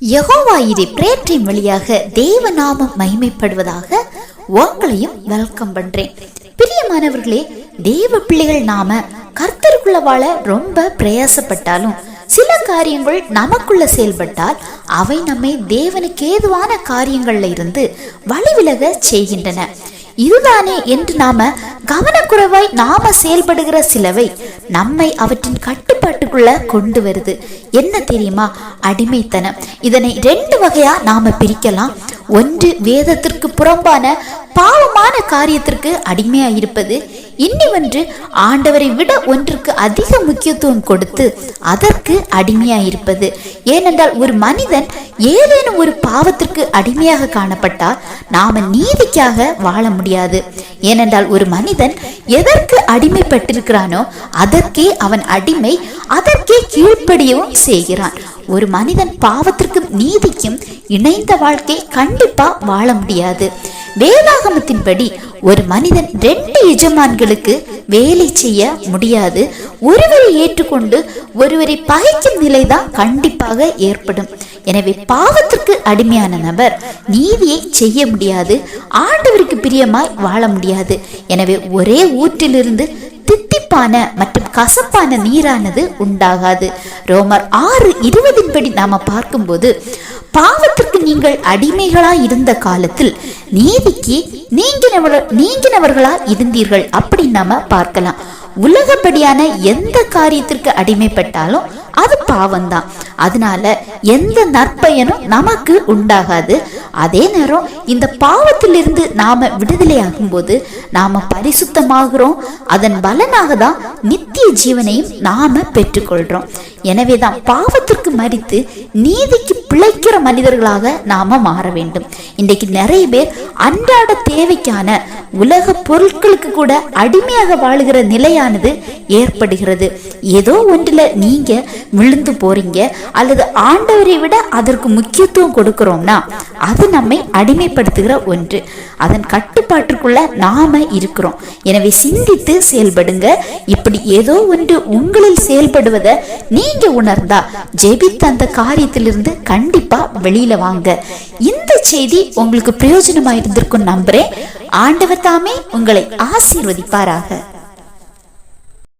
யெகோவாயிரே prayer team வழியாக தேவ நாமம் மகிமைப்படுவதாக உங்களையும் வெல்கம் பண்றேன். பிரியமானவர்களே, தேவ பிள்ளைகள் நாம கர்த்தருக்குள்ள வாழ ரொம்ப பிரயாசப்பட்டாலும் சில காரியங்கள் நமக்குள்ள செயல்பட்டால் அவை நம்மை தேவனுக்கு ஏதுவான காரியங்கள்ல இருந்து வழிவிலக செய்கின்றன. இதுதானே என்று நாம கவனக்குறைவாய் நாம செயல்படுகிற சிலவை நம்மை அவற்றின் கட்டுப்பாட்டுக்குள்ள கொண்டு வருது. என்ன தெரியுமா? அடிமைத்தனம். இதனை 2 வகையா நாம பிரிக்கலாம். ஒன்று, வேதத்திற்கு புறம்பான பாவமான காரியத்திற்கு அடிமையா இருப்பது. இன்னொன்று, ஆண்டவரை விட ஒன்றுக்கு அதிக முக்கியத்துவம் கொடுத்து அதற்கு அடிமையா இருப்பது. ஏனென்றால் ஒரு மனிதன் ஏதேனும் ஒரு பாவத்திற்கு அடிமையாக காணப்பட்டால் நாம நீதிக்காக வாழ முடியாது. ஏனென்றால் ஒரு மனிதன் எதற்கு அடிமைப்பட்டிருக்கிறானோ அதற்கே அவன் அடிமை, அதற்கே கீழ்ப்படியவும் செய்கிறான். ஒரு மனிதன் பாவத்திற்கும் நீதிக்கும் இணைந்த வாழ்க்கை கண்டிப்பா வாழ முடியாது. வேதாகமத்தின்படி ஒரு மனிதன் 2 எஜமான்களுக்கு வேலை செய்ய முடியாது. ஒருவரை ஏற்றுக்கொண்டு ஒருவரை பகைக்கும் நிலைதான் கண்டிப்பாக ஏற்படும். எனவே பாவத்திற்கு அடிமையான நபர் நீதியை செய்ய முடியாது, ஆண்டவருக்கு பிரியமாய் வாழ முடியாது. எனவே ஒரே ஊற்றிலிருந்து தித்திப்பான மற்றும் கசப்பான நீரானது உண்டாகாது. ரோமர் 6:20 படி நாம பார்க்கும்போது, பாவத்திற்கு நீங்கள் அடிமைகளா இருந்த காலத்தில் நீதிக்கு நீங்கினவர்களா இருந்தீர்கள் அப்படின்னு நாம பார்க்கலாம். உலகப்படியான எந்த காரியத்திற்கு அடிமைப்பட்டாலும் அது பாவம்தான். அதனால எந்த நற்பயனும் நமக்கு உண்டாகாது. அதே நேரம் இந்த பாவத்திலிருந்து நாம விடுதலையாகும் போது நாம பரிசுத்தமாகிறோம். அதன் பலனாக தான் நித்திய ஜீவனையும் நாம பெற்றுக்கொள்றோம். எனவேதான் பாவத்திற்கு மரித்து நீதிக்கு பிழைக்கிற மனிதர்களாக நாம மாற வேண்டும். இன்றைக்கு நிறைய பேர் அன்றாட தேவைக்கான உலக பொருட்களுக்கு கூட அடிமையாக வாழுகிற நிலையானது ஏற்படுகிறது. ஏதோ ஒன்றுல நீங்க விழுந்து போறீங்க அல்லது ஆண்டவரை விட அதற்கு முக்கியத்துவம் கொடுக்கிறோம்னா அது நம்மை அடிமைப்படுத்துகிற ஒன்று. அதன் கட்டுப்பாட்டுக்குள்ள நாம இருக்கிறோம். எனவே சிந்தித்து செயல்படுங்க. இப்படி ஏதோ ஒன்று உங்களில் செயல்படுவதை நீங்க உணர்ந்தா ஜெபித்த அந்த காரியத்திலிருந்து கண்டிப்பா வெளியில வாங்க. இந்த செய்தி உங்களுக்கு பிரயோஜனமா இருந்திருக்கும் நம்புறேன். ஆண்டவர் தாமே உங்களை ஆசீர்வதிப்பாராக.